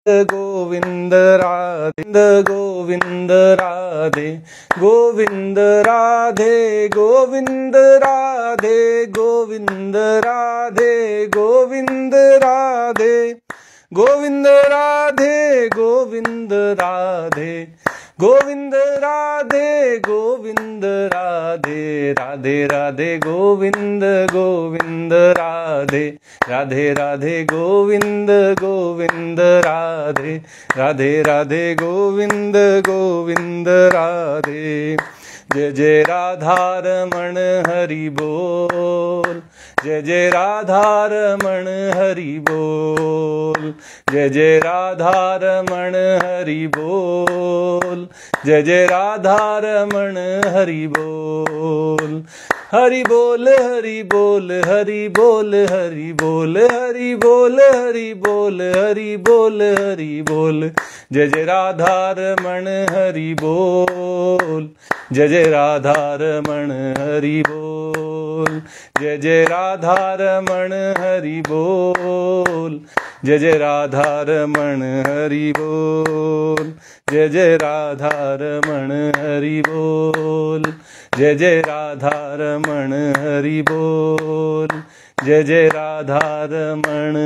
गोविंद राधे गोविंद राधे गोविंद राधे गोविंद राधे गोविंद राधे गोविंद राधे गोविंद राधे गोविंद राधे गोविंद राधे गोविंद राधे राधे राधे गोविंद गोविंद राधे राधे राधे गोविंद गोविंद राधे राधे राधे गोविंद गोविंद राधे। जय जय राधा रमण हरि बोल, जय जय राधा रमण हरि बोल, जय जय राधा रमण हरि बोल, जय जय राधा रमण हरि बोल। हरि बोल हरि बोल हरि बोल हरि बोल हरि बोल हरि बोल हरि बोल हरि बोल। जय जय राधा रमण हरि बोल, जय जय राधा रमण हरि बोल, जय जय राधा रमण हरि बोल, जय जय राधा रमण हरि बोल, जय जय राधा रमण हरि बोल, जय जय राधा रमण हरि बोल, जय जय राधा रमण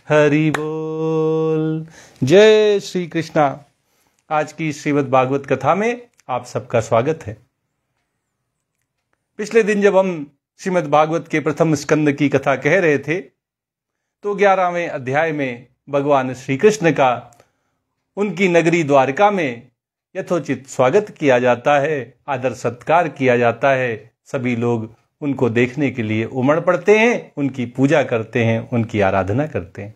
हरि बोल। जय श्री कृष्णा। आज की श्रीमद् भागवत कथा में आप सबका स्वागत है। पिछले दिन जब हम श्रीमद् भागवत के प्रथम स्कंद की कथा कह रहे थे तो 11वें अध्याय में भगवान श्री कृष्ण का उनकी नगरी द्वारका में यथोचित स्वागत किया जाता है, आदर सत्कार किया जाता है। सभी लोग उनको देखने के लिए उमड़ पड़ते हैं, उनकी पूजा करते हैं, उनकी आराधना करते हैं।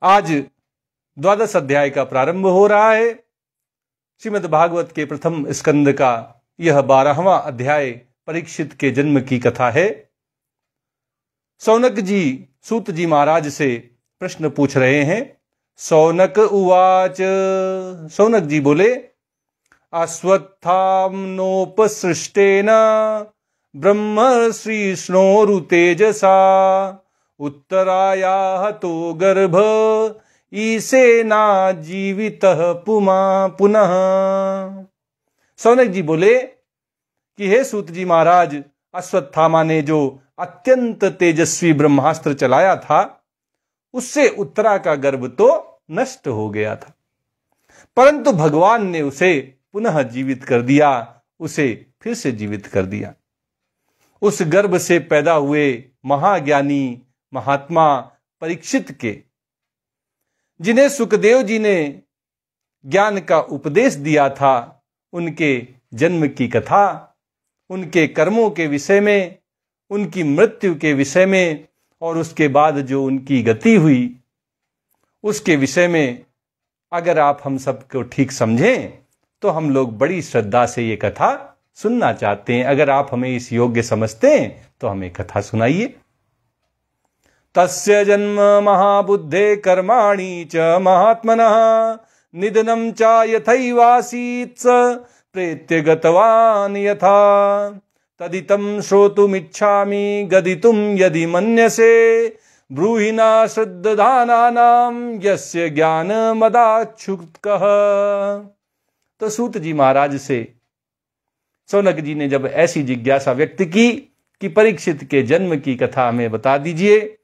आज 12 अध्याय का प्रारंभ हो रहा है। श्रीमद् भागवत के प्रथम स्कंद का यह 12वां अध्याय परीक्षित के जन्म की कथा है। सौनक जी सूत जी महाराज से प्रश्न पूछ रहे हैं। सौनक उवाच, सौनक जी बोले, अश्वत्थाम्नोपसृष्टेन ब्रह्मर्षिष्णोरु तेजसा उत्तरायाः तो गर्भ ईसेना जीवितः पुनः। सौनक जी बोले कि हे सूत जी महाराज, अश्वत्थामा ने जो अत्यंत तेजस्वी ब्रह्मास्त्र चलाया था उससे उत्तरा का गर्भ तो नष्ट हो गया था, परंतु भगवान ने उसे पुनः जीवित कर दिया, उसे फिर से जीवित कर दिया। उस गर्भ से पैदा हुए महाज्ञानी महात्मा परीक्षित के, जिन्हें सुखदेव जी ने ज्ञान का उपदेश दिया था, उनके जन्म की कथा, उनके कर्मों के विषय में, उनकी मृत्यु के विषय में और उसके बाद जो उनकी गति हुई उसके विषय में अगर आप हम सबको ठीक समझें तो हम लोग बड़ी श्रद्धा से ये कथा सुनना चाहते हैं। अगर आप हमें इस योग्य समझते हैं तो हमें कथा सुनाइए। तस्य जन्म महाबुद्धे कर्माणि च महात्मनः निधनं च यथैवासीत् स प्रेत्य गतवान् यथा तदितं श्रोतुमिच्छामि गदितुं यदि मन्यसे ब्रूहिना श्रद्धानानां यस्य ज्ञानमदाच्छुकः। तो सूत जी महाराज से सौनक जी ने जब ऐसी जिज्ञासा व्यक्त की कि परीक्षित के जन्म की कथा हमें बता दीजिए,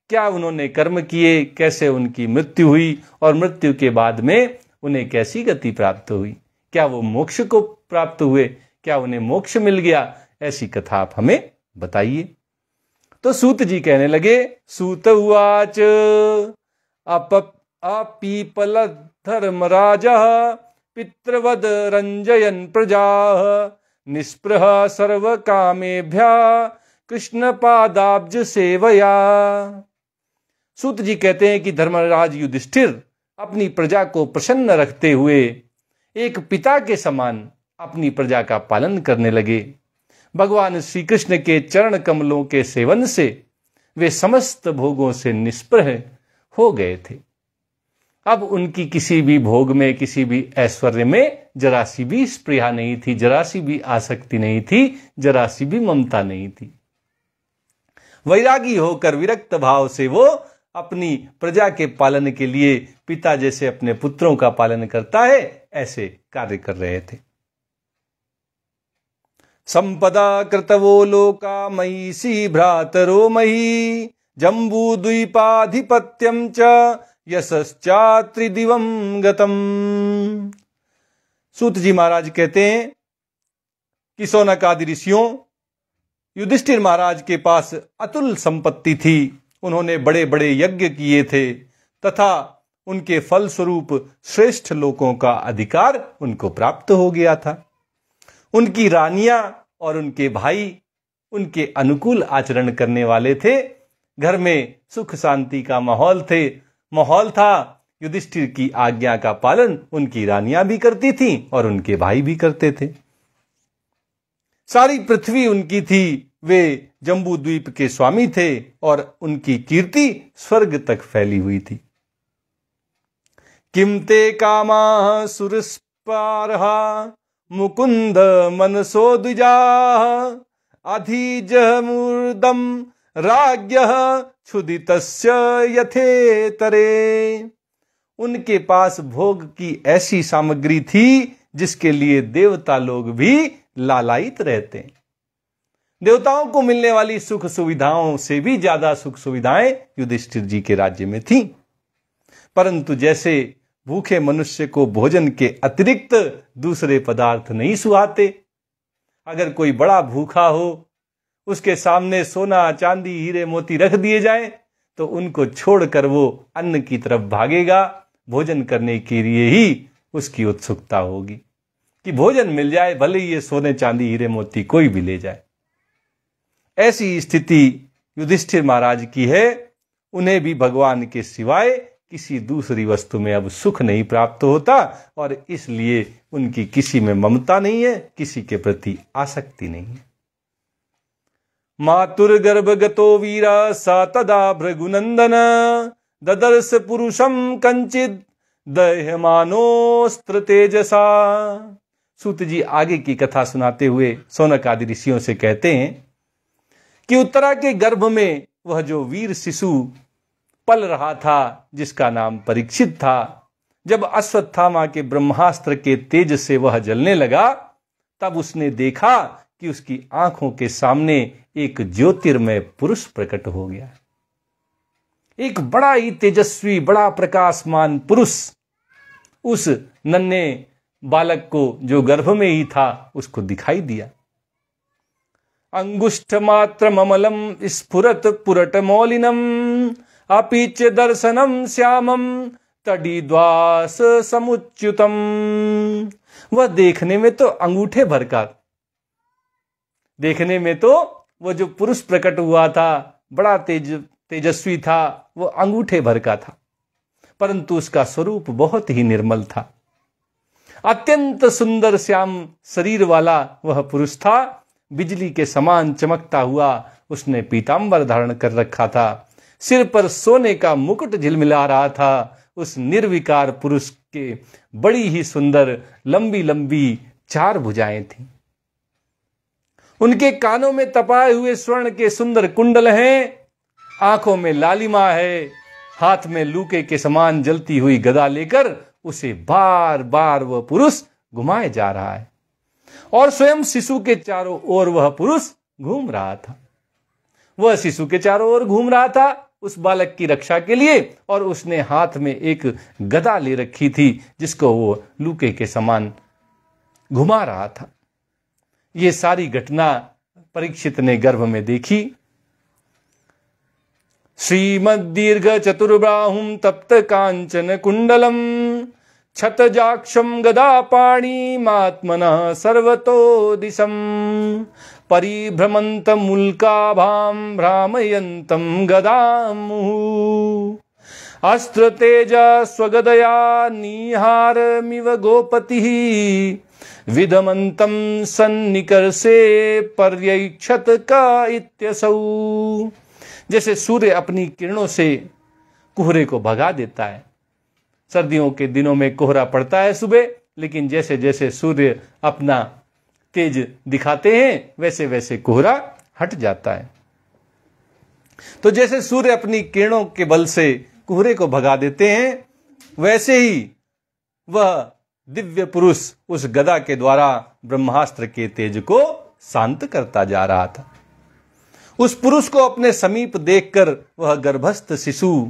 क्या उन्होंने कर्म किए, कैसे उनकी मृत्यु हुई और मृत्यु के बाद में उन्हें कैसी गति प्राप्त हुई, क्या वो मोक्ष को प्राप्त हुए, क्या उन्हें मोक्ष मिल गया, ऐसी कथा आप हमें बताइए। तो सूत जी कहने लगे, सूत उवाच अपीपल धर्मराजः पितृवद रंजयन् प्रजाः निस्पृह सर्व कामेभ्यः कृष्ण पादाब्ज सेवया। सूत जी कहते हैं कि धर्मराज युधिष्ठिर अपनी प्रजा को प्रसन्न रखते हुए एक पिता के समान अपनी प्रजा का पालन करने लगे। भगवान श्री कृष्ण के चरण कमलों के सेवन से वे समस्त भोगों से निष्प्रह हो गए थे। अब उनकी किसी भी भोग में, किसी भी ऐश्वर्य में जरा सी भी स्पृहा नहीं थी, जरा सी भी आसक्ति नहीं थी, जरा सी भी ममता नहीं थी। वैरागी होकर विरक्त भाव से वो अपनी प्रजा के पालन के लिए पिता जैसे अपने पुत्रों का पालन करता है, ऐसे कार्य कर रहे थे। संपदा कृतवो लोका मयीसी भ्रातरो मही जम्बू द्वीपाधिपत्यम च यशश्चात्रिदिवम गतम। सूत जी महाराज कहते हैं कि शौनक आदि ऋषियों, युधिष्ठिर महाराज के पास अतुल संपत्ति थी। उन्होंने बड़े बड़े यज्ञ किए थे तथा उनके फलस्वरूप श्रेष्ठ लोकों का अधिकार उनको प्राप्त हो गया था। उनकी रानियां और उनके भाई उनके अनुकूल आचरण करने वाले थे। घर में सुख शांति का माहौल था। युधिष्ठिर की आज्ञा का पालन उनकी रानियां भी करती थीं और उनके भाई भी करते थे। सारी पृथ्वी उनकी थी। वे जम्बू द्वीप के स्वामी थे और उनकी कीर्ति स्वर्ग तक फैली हुई थी। किमते कामा सुरस्पारहा मुकुंद मनसो द्विजा अधिजमुर्दम राज्ञः क्षुदितस्य यथेतरे। उनके पास भोग की ऐसी सामग्री थी जिसके लिए देवता लोग भी लालायित रहते। देवताओं को मिलने वाली सुख सुविधाओं से भी ज्यादा सुख सुविधाएं युधिष्ठिर जी के राज्य में थीं। परंतु जैसे भूखे मनुष्य को भोजन के अतिरिक्त दूसरे पदार्थ नहीं सुहाते, अगर कोई बड़ा भूखा हो, उसके सामने सोना चांदी हीरे मोती रख दिए जाएं तो उनको छोड़कर वो अन्न की तरफ भागेगा। भोजन करने के लिए ही उसकी उत्सुकता होगी कि भोजन मिल जाए, भले ही ये सोने चांदी हीरे मोती कोई भी ले जाए। ऐसी स्थिति युधिष्ठिर महाराज की है। उन्हें भी भगवान के सिवाय किसी दूसरी वस्तु में अब सुख नहीं प्राप्त होता और इसलिए उनकी किसी में ममता नहीं है, किसी के प्रति आसक्ति नहीं है। मातुर्गर्भगतो वीरा सा तदा भृगुनंदन ददर्श पुरुषम कंचित दह्यमानोस्त्र तेजसा। सूत जी आगे की कथा सुनाते हुए शौनक आदि ऋषियों से कहते हैं कि उत्तरा के गर्भ में वह जो वीर शिशु पल रहा था, जिसका नाम परीक्षित था, जब अश्वत्थामा के ब्रह्मास्त्र के तेज से वह जलने लगा, तब उसने देखा कि उसकी आंखों के सामने एक ज्योतिर्मय पुरुष प्रकट हो गया। एक बड़ा ही तेजस्वी, बड़ा प्रकाशमान पुरुष उस नन्हे बालक को, जो गर्भ में ही था, उसको दिखाई दिया। अंगुष्ठ मात्र ममलम स्फुरत पुरट मौलिनम अपीच दर्शनम श्यामम तड़ीद्वास समुच्युतम। वह देखने में तो अंगूठे भर का, देखने में तो वह जो पुरुष प्रकट हुआ था बड़ा तेजस्वी था, वो अंगूठे भर का था, परंतु उसका स्वरूप बहुत ही निर्मल था। अत्यंत सुंदर श्याम शरीर वाला वह पुरुष था। बिजली के समान चमकता हुआ उसने पीतांबर धारण कर रखा था। सिर पर सोने का मुकुट झिलमिला रहा था। उस निर्विकार पुरुष के बड़ी ही सुंदर लंबी लंबी 4 भुजाएं थीं। उनके कानों में तपाए हुए स्वर्ण के सुंदर कुंडल हैं, आंखों में लालिमा है, हाथ में लूके के समान जलती हुई गदा लेकर उसे बार बार वह पुरुष घुमाए जा रहा है और स्वयं शिशु के चारों ओर वह पुरुष घूम रहा था। वह शिशु के चारों ओर घूम रहा था उस बालक की रक्षा के लिए, और उसने हाथ में एक गदा ले रखी थी जिसको वो लूके के समान घुमा रहा था। ये सारी घटना परीक्षित ने गर्भ में देखी। श्रीमद्दीर्घ चतुर्बाहुम तप्त कांचन कुंडलम छतजाक्षम गदा पाणी मात्मनः सर्वतो दिशम परिभ्रमंत मुल्काभाम भ्रामयंतम गदामुहु अस्त्र तेज स्वगदया निहारमिव गोपतिः विधमंतम सन्निकर्षे पर्यक्षत का इत्यसौ। जैसे सूर्य अपनी किरणों से कोहरे को भगा देता है। सर्दियों के दिनों में कोहरा पड़ता है सुबह, लेकिन जैसे जैसे सूर्य अपना तेज दिखाते हैं वैसे वैसे कोहरा हट जाता है। तो जैसे सूर्य अपनी किरणों के बल से कोहरे को भगा देते हैं, वैसे ही वह दिव्य पुरुष उस गदा के द्वारा ब्रह्मास्त्र के तेज को शांत करता जा रहा था। उस पुरुष को अपने समीप देखकर वह गर्भस्थ शिशु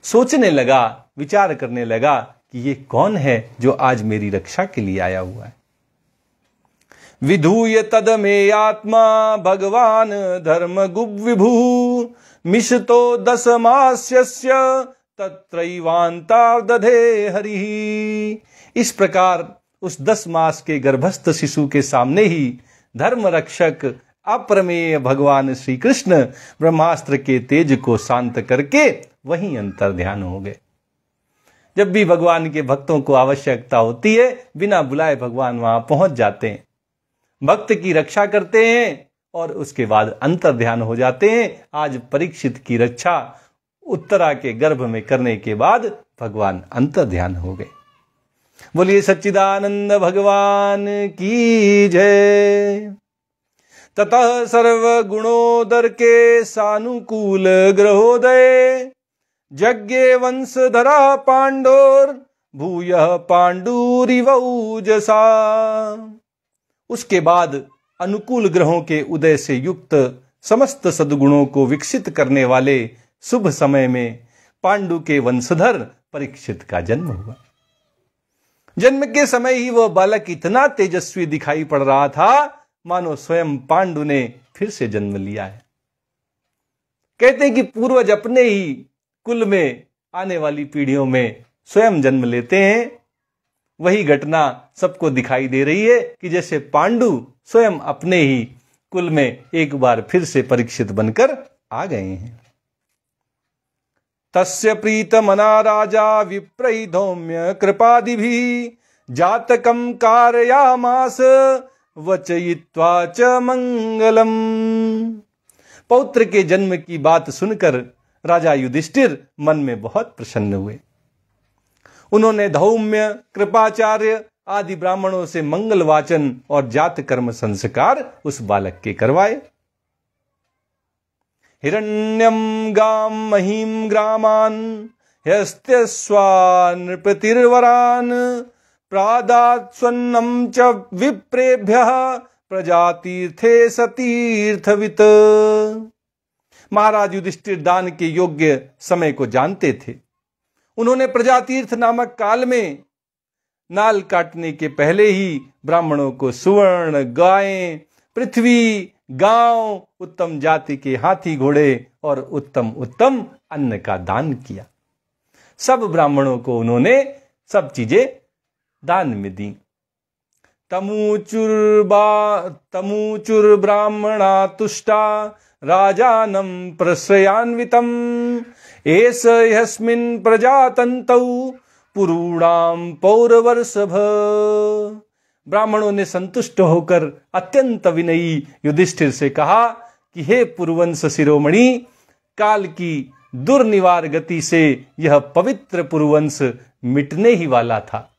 सोचने लगा, विचार करने लगा कि ये कौन है जो आज मेरी रक्षा के लिए आया हुआ है। विधूय तद में आत्मा भगवान धर्म गुविभू मिशतो 10 मास्यस्य तत्रैवांतार्दधे हरि। इस प्रकार उस 10 मास के गर्भस्थ शिशु के सामने ही धर्म रक्षक अप्रमेय भगवान श्री कृष्ण ब्रह्मास्त्र के तेज को शांत करके वहीं अंतर ध्यान हो गए। जब भी भगवान के भक्तों को आवश्यकता होती है, बिना बुलाए भगवान वहां पहुंच जाते हैं, भक्त की रक्षा करते हैं और उसके बाद अंतर ध्यान हो जाते हैं। आज परीक्षित की रक्षा उत्तरा के गर्भ में करने के बाद भगवान अंतर ध्यान हो गए। बोलिए सच्चिदानंद भगवान की जय। ततः सर्व गुणोदर के सानुकूल ग्रहोदय यज्ञे वंशधरा पांडोर भूय पांडुरिवौजसा। उसके बाद अनुकूल ग्रहों के उदय से युक्त समस्त सद्गुणों को विकसित करने वाले शुभ समय में पांडु के वंशधर परीक्षित का जन्म हुआ। जन्म के समय ही वह बालक इतना तेजस्वी दिखाई पड़ रहा था मानो स्वयं पांडु ने फिर से जन्म लिया है। कहते हैं कि पूर्वज अपने ही कुल में आने वाली पीढ़ियों में स्वयं जन्म लेते हैं। वही घटना सबको दिखाई दे रही है कि जैसे पांडु स्वयं अपने ही कुल में एक बार फिर से परीक्षित बनकर आ गए हैं। तस्य प्रीतमना राजा विप्रई धौम्य कृपादिभिः जातकं कारयामास वचयित्वा च मंगलम। पौत्र के जन्म की बात सुनकर राजा युधिष्ठिर मन में बहुत प्रसन्न हुए। उन्होंने धौम्य, कृपाचार्य आदि ब्राह्मणों से मंगल वाचन और जात कर्म संस्कार उस बालक के करवाए। हिरण्यम गाम महीम ग्रामान ह्यस्त्यस्वान् नृपतिर्वरान् प्रादात् स्वन्नम च विप्रेभ्यः प्रजातीर्थे सतीर्थवित्। महाराज युधिष्ठिर दान के योग्य समय को जानते थे। उन्होंने प्रजातीर्थ नामक काल में नाल काटने के पहले ही ब्राह्मणों को सुवर्ण, गायें, पृथ्वी, गांव, उत्तम जाति के हाथी घोड़े और उत्तम उत्तम अन्न का दान किया। सब ब्राह्मणों को उन्होंने सब चीजें दान में दी। तमूचुर ब्राह्मणा तुष्टा राजानं प्रश्रयान्वितम् एष यस्मिन् प्रजातन्तौ पुरूणाम पौरवर्षभ। ब्राह्मणों ने संतुष्ट होकर अत्यंत विनयी युधिष्ठिर से कहा कि हे पुरुवंश शिरोमणि, काल की दुर्निवार गति से यह पवित्र पुरुवंश मिटने ही वाला था,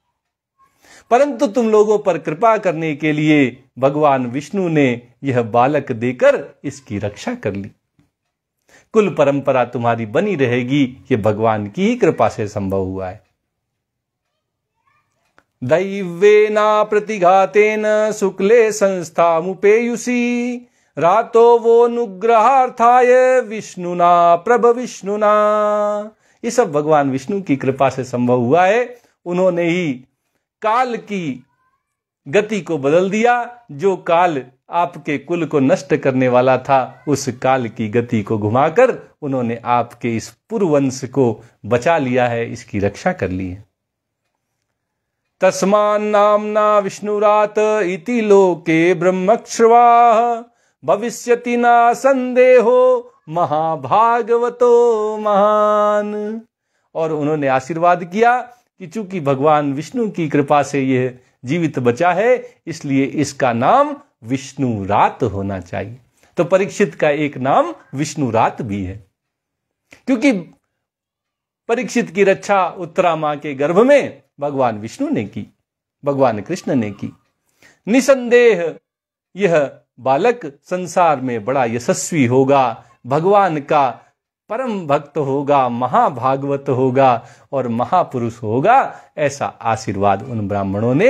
परंतु तुम लोगों पर कृपा करने के लिए भगवान विष्णु ने यह बालक देकर इसकी रक्षा कर ली। कुल परंपरा तुम्हारी बनी रहेगी, ये भगवान की ही कृपा से संभव हुआ है। दैवेना प्रतिघातेन शुक्ले संस्थामुपेयुषी रातो वो अनुग्रहार्थाय विष्णुना प्रभविष्णुना। ये सब भगवान विष्णु की कृपा से संभव हुआ है। उन्होंने ही काल की गति को बदल दिया। जो काल आपके कुल को नष्ट करने वाला था, उस काल की गति को घुमाकर उन्होंने आपके इस पुरुवंश को बचा लिया है, इसकी रक्षा कर ली है। तस्मान् नाम्ना विष्णुरात इति लोके ब्रह्मक्ष्वाः भविष्यति न संदेहो महाभागवतो महान। और उन्होंने आशीर्वाद किया कि चूंकि भगवान विष्णु की कृपा से यह जीवित बचा है, इसलिए इसका नाम विष्णुरात होना चाहिए। तो परीक्षित का एक नाम विष्णुरात भी है, क्योंकि परीक्षित की रक्षा उत्तरा मां के गर्भ में भगवान विष्णु ने की, भगवान कृष्ण ने की। निसंदेह यह बालक संसार में बड़ा यशस्वी होगा, भगवान का परम भक्त होगा, महाभागवत होगा और महापुरुष होगा, ऐसा आशीर्वाद उन ब्राह्मणों ने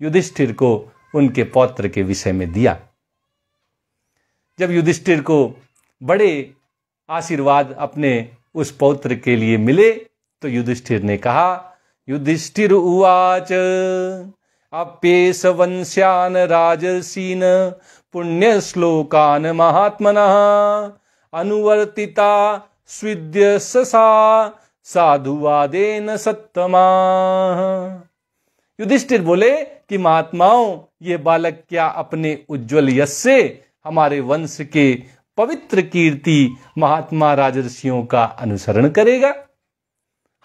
युधिष्ठिर को उनके पौत्र के विषय में दिया। जब युधिष्ठिर को बड़े आशीर्वाद अपने उस पौत्र के लिए मिले तो युधिष्ठिर ने कहा, युधिष्ठिर उवाच अप्येष वंश्यान राजसीन पुण्य श्लोकान महात्मनः अनुवर्तिता स्विद्य ससा साधुवादेन सत्तमा। युधिष्ठिर बोले कि महात्माओं, ये बालक क्या अपने उज्जवल यश से हमारे वंश के पवित्र कीर्ति महात्मा राजर्षियों का अनुसरण करेगा?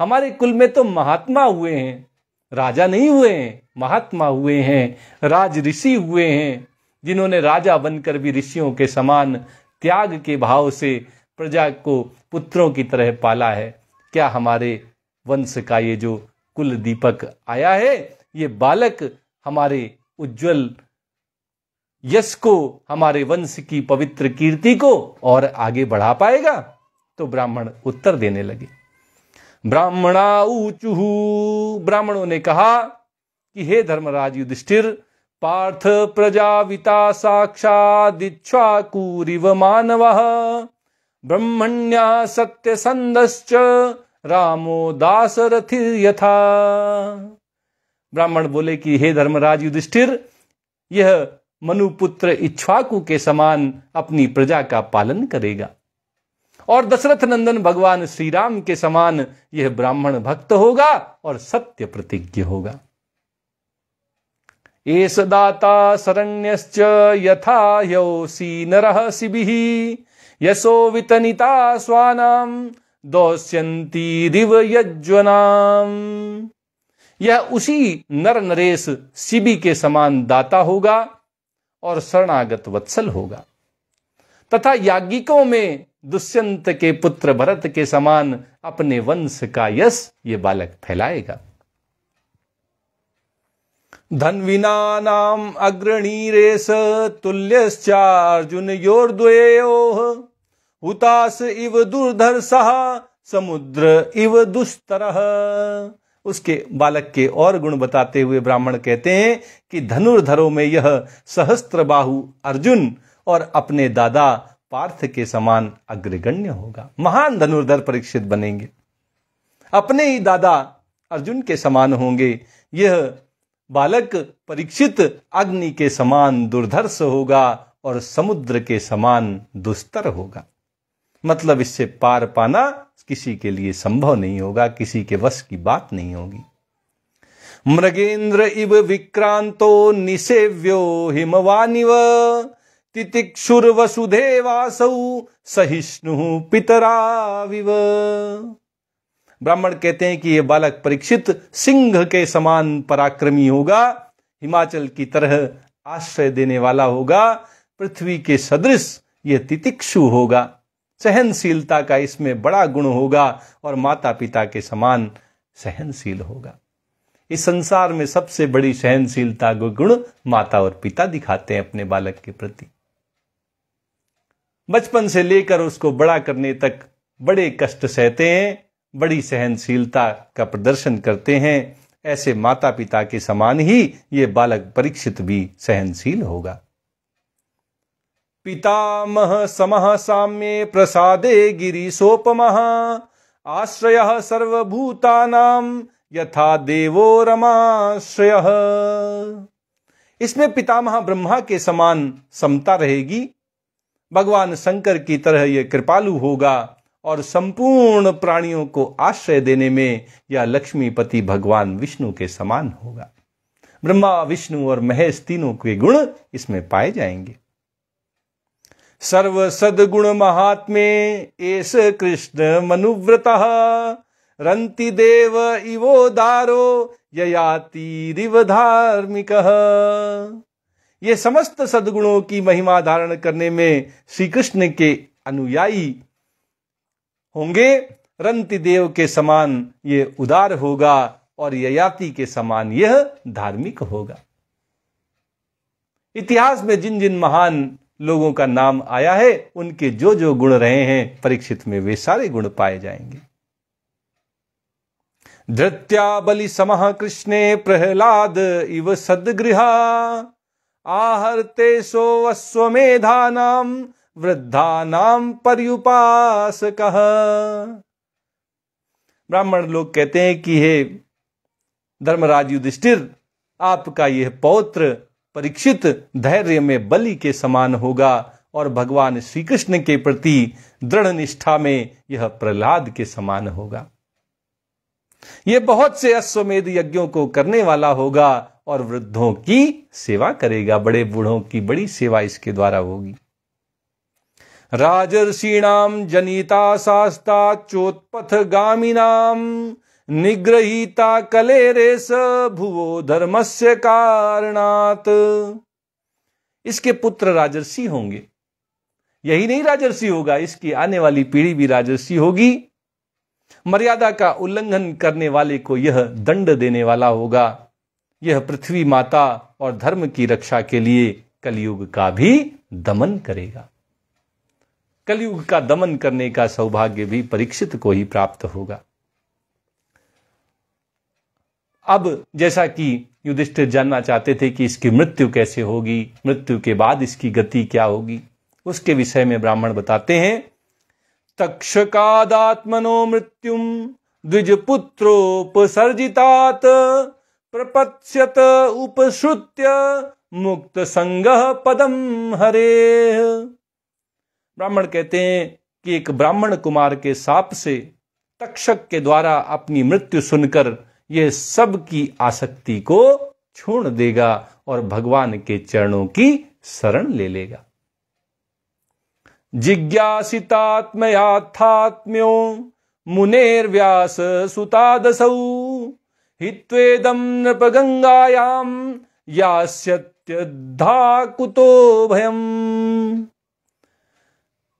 हमारे कुल में तो महात्मा हुए हैं, राजा नहीं हुए हैं, महात्मा हुए हैं, राज ऋषि हुए हैं, जिन्होंने राजा बनकर भी ऋषियों के समान त्याग के भाव से प्रजा को पुत्रों की तरह पाला है। क्या हमारे वंश का ये जो कुल दीपक आया है, ये बालक हमारे उज्जवल यश को, हमारे वंश की पवित्र कीर्ति को और आगे बढ़ा पाएगा? तो ब्राह्मण उत्तर देने लगे। ब्राह्मणा ऊचुहु, ब्राह्मणों ने कहा कि हे धर्मराज युधिष्ठिर, पार्थ प्रजाविता साक्षादिच्छाकुरिव मानवः ब्रह्मण्या सत्यसंधश्च रामो दासरथिर्यथा। ब्राह्मण बोले कि हे धर्मराज युधिष्ठिर, यह मनुपुत्र इक्ष्वाकु के समान अपनी प्रजा का पालन करेगा और दशरथ नंदन भगवान श्री राम के समान यह ब्राह्मण भक्त होगा और सत्य प्रतिज्ञ होगा। एष दाता शरण्यश्च यथा ह्योसी नरः शिबिः यशो वितनिता स्वानाम दौस्यन्तीरिव यज्वनाम। यह उसी नर नरेश शिबि के समान दाता होगा और शरणागत वत्सल होगा तथा याज्ञिकों में दुष्यंत के पुत्र भरत के समान अपने वंश का यश ये बालक फैलाएगा। धन्विनानाम अग्रणीरेश तुल्यश्चार्जुन योर्द्वयोः हुतास इव दुर्धर्षः समुद्र इव दुस्तरः। उसके बालक के और गुण बताते हुए ब्राह्मण कहते हैं कि धनुर्धरों में यह सहस्त्रबाहु अर्जुन और अपने दादा पार्थ के समान अग्रगण्य होगा। महान धनुर्धर परीक्षित बनेंगे, अपने ही दादा अर्जुन के समान होंगे। यह बालक परीक्षित अग्नि के समान दुर्धर्ष होगा और समुद्र के समान दुस्तर होगा। मतलब इससे पार पाना किसी के लिए संभव नहीं होगा, किसी के वश की बात नहीं होगी। मृगेंद्र इव विक्रांतो निसेव्यो हिमवानिव तितिक्षुर वसुदेवासौ सहिष्णु पितराविव। ब्राह्मण कहते हैं कि यह बालक परीक्षित सिंह के समान पराक्रमी होगा, हिमाचल की तरह आश्रय देने वाला होगा, पृथ्वी के सदृश यह तितिक्षु होगा, सहनशीलता का इसमें बड़ा गुण होगा और माता पिता के समान सहनशील होगा। इस संसार में सबसे बड़ी सहनशीलता को गुण माता और पिता दिखाते हैं अपने बालक के प्रति। बचपन से लेकर उसको बड़ा करने तक बड़े कष्ट सहते हैं, बड़ी सहनशीलता का प्रदर्शन करते हैं। ऐसे माता पिता के समान ही ये बालक परीक्षित भी सहनशील होगा। पितामह समः साम्ये प्रसादे गिरीशोपमः आश्रयः सर्वभूतानां यथा देवो रमाश्रयः। इसमें पितामह ब्रह्मा के समान समता रहेगी, भगवान शंकर की तरह यह कृपालु होगा और संपूर्ण प्राणियों को आश्रय देने में यह लक्ष्मीपति भगवान विष्णु के समान होगा। ब्रह्मा विष्णु और महेश तीनों के गुण इसमें पाए जाएंगे। सर्व सद्गुण महात्मे एष कृष्ण मनुव्रतः रंति देव इवोदारो ययातिरिव धार्मिकः। ये समस्त सद्गुणों की महिमा धारण करने में श्री कृष्ण के अनुयायी होंगे। रंति देव के समान ये उदार होगा और ययाति के समान यह धार्मिक होगा। इतिहास में जिन जिन महान लोगों का नाम आया है, उनके जो जो गुण रहे हैं परीक्षित में वे सारे गुण पाए जाएंगे। धृत्या बलि समः कृष्णे प्रहलाद इव सद्गृहा आहर्ते सो अश्वमेधानाम वृद्धानाम पर्युपासकः। ब्राह्मण लोग कहते हैं कि हे धर्मराज युधिष्ठिर, आपका यह पौत्र परीक्षित धैर्य में बलि के समान होगा और भगवान श्री कृष्ण के प्रति दृढ़ निष्ठा में यह प्रहलाद के समान होगा। यह बहुत से अश्वमेध यज्ञों को करने वाला होगा और वृद्धों की सेवा करेगा, बड़े बूढ़ों की बड़ी सेवा इसके द्वारा होगी। राजर्षीणाम जनिता शास्ता चोत्पथ गामिनाम निग्रहीता कलेरेस भुवो धर्मस्य कारणात्। इसके पुत्र राजर्षि होंगे। यही नहीं राजर्षि होगा, इसकी आने वाली पीढ़ी भी राजर्षि होगी। मर्यादा का उल्लंघन करने वाले को यह दंड देने वाला होगा। यह पृथ्वी माता और धर्म की रक्षा के लिए कलयुग का भी दमन करेगा। कलयुग का दमन करने का सौभाग्य भी परीक्षित को ही प्राप्त होगा। अब जैसा कि युधिष्ठिर जानना चाहते थे कि इसकी मृत्यु कैसे होगी, मृत्यु के बाद इसकी गति क्या होगी, उसके विषय में ब्राह्मण बताते हैं। तक्षकादात्मनो मृत्युम द्विजपुत्रोपसर्जितात् प्रपत्स्यत उपश्रुत्य मुक्त संगः पदम हरेः। ब्राह्मण कहते हैं कि एक ब्राह्मण कुमार के शाप से तक्षक के द्वारा अपनी मृत्यु सुनकर यह सब की आसक्ति को छोड़ देगा और भगवान के चरणों की शरण ले लेगा। जिज्ञासितात्मयाथात्म्यो मुनेर्व्यास सुतादसौ हित्वेदम नृपगंगायाम यास्यत्यद्धा कुतो भयम।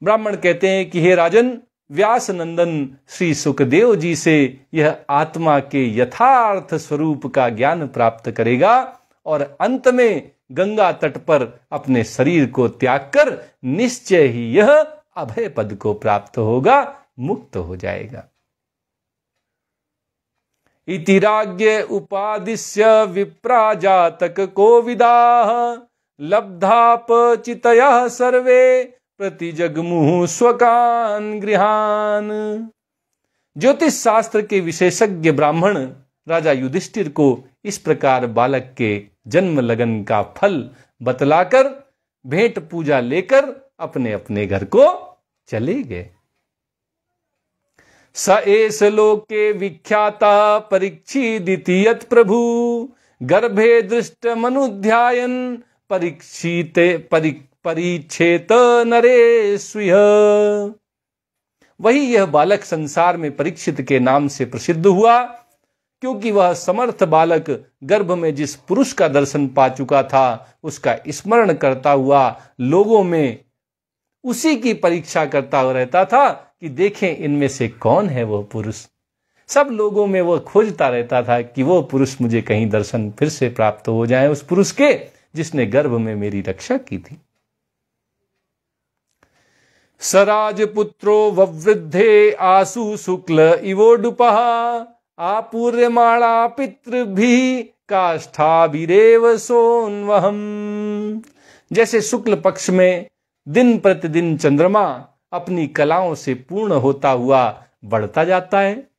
ब्राह्मण कहते हैं कि हे राजन, व्यास नंदन श्री सुखदेव जी से यह आत्मा के यथार्थ स्वरूप का ज्ञान प्राप्त करेगा और अंत में गंगा तट पर अपने शरीर को त्याग कर निश्चय ही यह अभय पद को प्राप्त होगा, मुक्त हो जाएगा। इति राज्ञ उपादिश्य विप्रा जातक कोविदाः लब्धापचितयः सर्वे प्रतिजगमुः स्वकान् गृहान्। ज्योतिष शास्त्र के विशेषज्ञ ब्राह्मण राजा युधिष्ठिर को इस प्रकार बालक के जन्म लगन का फल बतलाकर भेंट पूजा लेकर अपने अपने घर को चले गए। स एष लोके विख्याता परीक्षिदिति प्रभु गर्भे दृष्ट मनुध्यायन परीक्षेत नरेश्विह। वही यह बालक संसार में परीक्षित के नाम से प्रसिद्ध हुआ, क्योंकि वह समर्थ बालक गर्भ में जिस पुरुष का दर्शन पा चुका था उसका स्मरण करता हुआ लोगों में उसी की परीक्षा करता रहता था कि देखें इनमें से कौन है वह पुरुष। सब लोगों में वह खोजता रहता था कि वो पुरुष मुझे कहीं दर्शन फिर से प्राप्त हो जाए, उस पुरुष के जिसने गर्भ में मेरी रक्षा की थी। सराजपुत्रो ववृद्धे आसु शुक्ल इवोडुपः आपूर्यमाणा पितृभिः काष्ठाभिरेव सोन्वहम्। जैसे शुक्ल पक्ष में दिन प्रतिदिन चंद्रमा अपनी कलाओं से पूर्ण होता हुआ बढ़ता जाता है,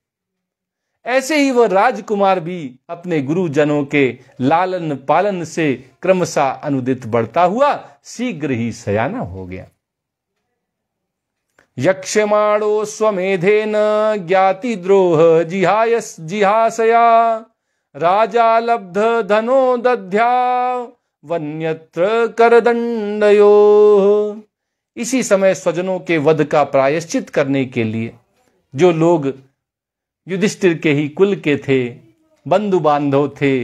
ऐसे ही वह राजकुमार भी अपने गुरुजनों के लालन पालन से क्रमशः अनुदित बढ़ता हुआ शीघ्र ही सयाना हो गया। यक्षमाणो स्वमेधेन ज्ञातिद्रोह जिहासया राजा लब्ध धनो दध्या वन्यत्र करदंडयो। इसी समय स्वजनों के वध का प्रायश्चित करने के लिए जो लोग युधिष्ठिर के ही कुल के थे, बंधु बांधव थे,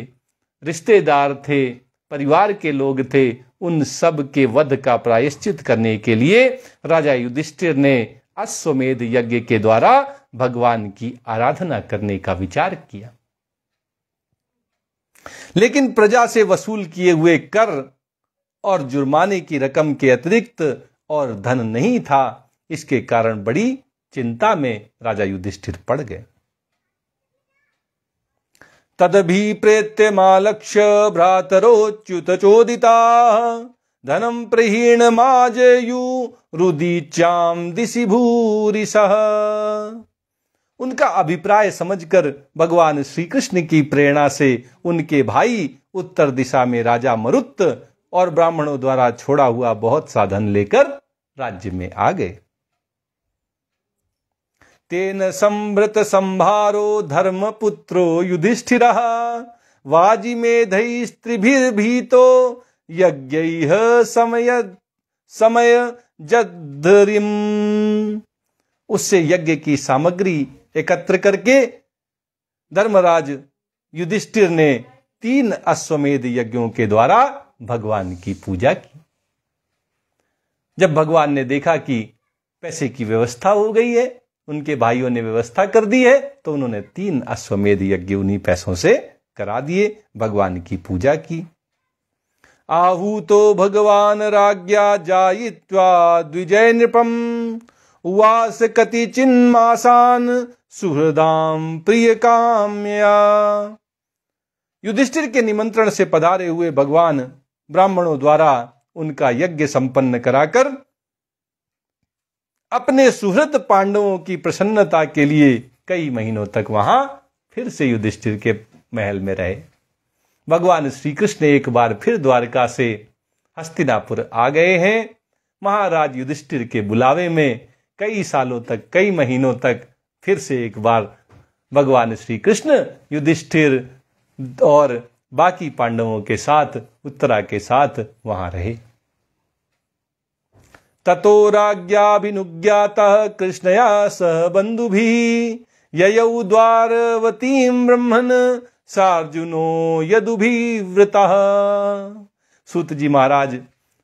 रिश्तेदार थे, परिवार के लोग थे, उन सब के वध का प्रायश्चित करने के लिए राजा युधिष्ठिर ने अश्वमेध यज्ञ के द्वारा भगवान की आराधना करने का विचार किया। लेकिन प्रजा से वसूल किए हुए कर और जुर्माने की रकम के अतिरिक्त और धन नहीं था। इसके कारण बड़ी चिंता में राजा युधिष्ठिर पड़ गए। तदभिप्रेत्य मालक्ष्य भ्रातरोच्युत चोदिता धनम प्रहीण माजयु रुदीच्याम दिशि भूरिशः। उनका अभिप्राय समझकर भगवान श्री कृष्ण की प्रेरणा से उनके भाई उत्तर दिशा में राजा मरुत और ब्राह्मणों द्वारा छोड़ा हुआ बहुत सा धन लेकर राज्य में आ गए। तेन संभृत संभारो धर्मपुत्रो युधिष्ठिरः वाजिमेधैस्त्रिभिर्भीतो यज्ञैः समय जद्धरिम। उससे यज्ञ की सामग्री एकत्र करके धर्मराज युधिष्ठिर ने 3 अश्वमेध यज्ञों के द्वारा भगवान की पूजा की। जब भगवान ने देखा कि पैसे की व्यवस्था हो गई है, उनके भाइयों ने व्यवस्था कर दी है, तो उन्होंने 3 अश्वमेध यज्ञ उन्हीं पैसों से करा दिए, भगवान की पूजा की। आहूतो भगवान राज्ञा जायित्वा द्विजय नृपम उवास कति चिन्मासान सुहृदाम प्रिय काम्या। युधिष्ठिर के निमंत्रण से पधारे हुए भगवान ब्राह्मणों द्वारा उनका यज्ञ संपन्न कराकर अपने सुहृद पांडवों की प्रसन्नता के लिए कई महीनों तक वहां फिर से युधिष्ठिर के महल में रहे। भगवान श्री कृष्ण एक बार फिर द्वारका से हस्तिनापुर आ गए हैं। महाराज युधिष्ठिर के बुलावे में कई सालों तक, कई महीनों तक फिर से एक बार भगवान श्री कृष्ण युधिष्ठिर और बाकी पांडवों के साथ, उत्तरा के साथ वहां रहे। ततो राज्ञाभिनुज्ञातः कृष्णया सह बंधुभिः ययौ द्वारवतीं ब्रह्मन् सार्जुनो यदुभिवृतः। सूत जी महाराज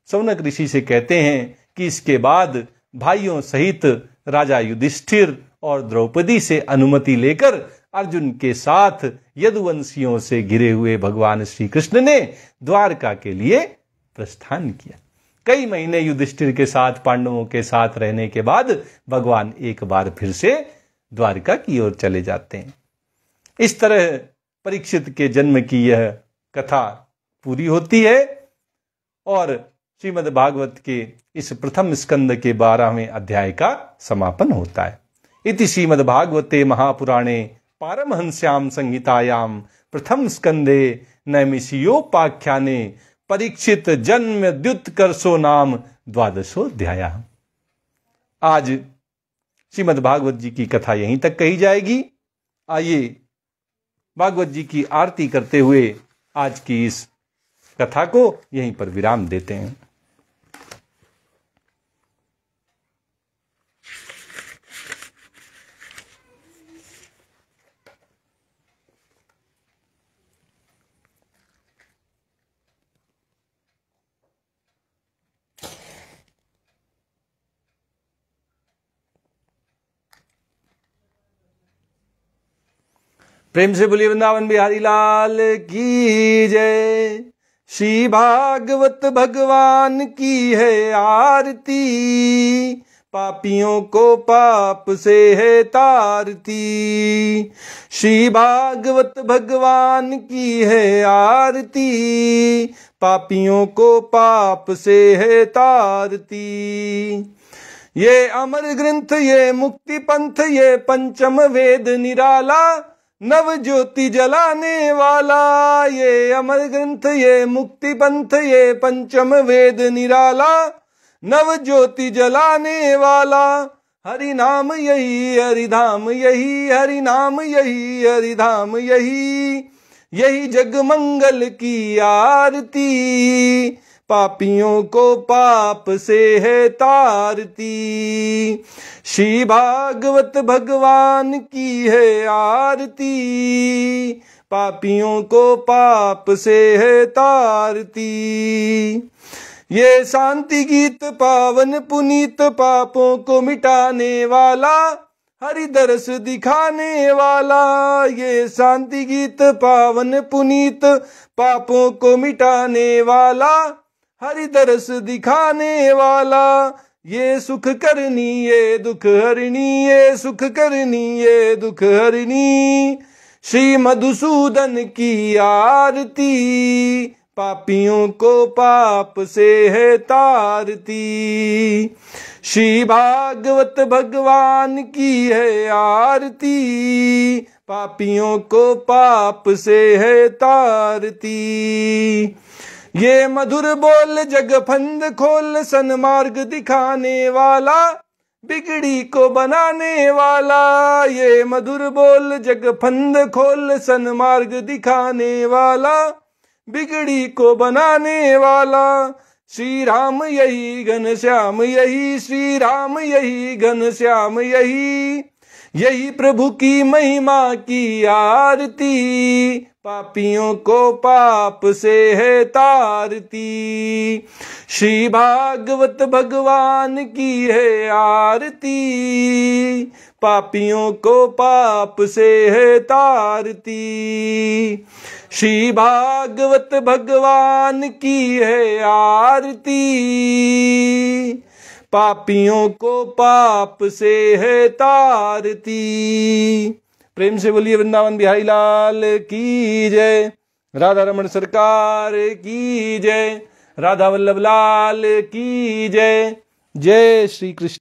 सौनक ऋषि से कहते हैं कि इसके बाद भाइयों सहित राजा युधिष्ठिर और द्रौपदी से अनुमति लेकर अर्जुन के साथ यदुवंशियों से घिरे हुए भगवान श्री कृष्ण ने द्वारका के लिए प्रस्थान किया। कई महीने युधिष्ठिर के साथ, पांडवों के साथ रहने के बाद भगवान एक बार फिर से द्वारका की ओर चले जाते हैं। इस तरह परीक्षित के जन्म की यह कथा पूरी होती है और श्रीमद् भागवत के इस प्रथम स्कंद के 12वें अध्याय का समापन होता है। इति श्रीमद् भागवते महापुराणे पारमहंस्याम संहितायाम प्रथम स्कंदे नैमिषीयोपाख्याने परीक्षित जन्म द्युत्कर्षो नाम 12वां। आज श्रीमद् भागवत जी की कथा यहीं तक कही जाएगी। आइए भागवत जी की आरती करते हुए आज की इस कथा को यहीं पर विराम देते हैं। प्रेम से बोलिए वृंदावन बिहारी लाल की जय। श्री भागवत भगवान की है आरती, पापियों को पाप से है तारती। श्री भागवत भगवान की है आरती, पापियों को पाप से है तारती। ये अमर ग्रंथ, ये मुक्ति पंथ, ये पंचम वेद निराला, नव ज्योति जलाने वाला। ये अमर ग्रंथ, ये मुक्ति पंथ, ये पंचम वेद निराला, नव ज्योति जलाने वाला। हरि नाम यही हरिधाम यही, हरि नाम यही हरिधाम यही, यही जग मंगल की आरती, पापियों को पाप से है तारती। श्री भागवत भगवान की है आरती, पापियों को पाप से है तारती। ये शांति गीत पावन पुनीत, पापों को मिटाने वाला, हरि दर्श दिखाने वाला। ये शांति गीत पावन पुनीत, पापों को मिटाने वाला, हरि दरस दिखाने वाला, ये सुख करनी ये दुख हरिणी, ये सुख करनी ये दुख हरिणी। श्री मधुसूदन की आरती, पापियों को पाप से है तारती। श्री भागवत भगवान की है आरती, पापियों को पाप से है तारती। ये मधुर बोल जग फंद खोल, सन्मार्ग दिखाने वाला, बिगड़ी को बनाने वाला। ये मधुर बोल जग फंद खोल, सन्मार्ग दिखाने वाला, बिगड़ी को बनाने वाला। श्री राम यही घनश्याम यही, श्री राम यही घनश्याम यही, यही प्रभु की महिमा की आरती, पापियों को पाप से है तारती। श्री भागवत भगवान की है आरती, पापियों को पाप से है तारती। श्री भागवत भगवान की है आरती, पापियों को पाप से है तारती। प्रेम से बोलिए वृंदावन बिहारी लाल की जय, राधा रमण सरकार की जय, राधा वल्लभ लाल की जय। जय श्री कृष्ण।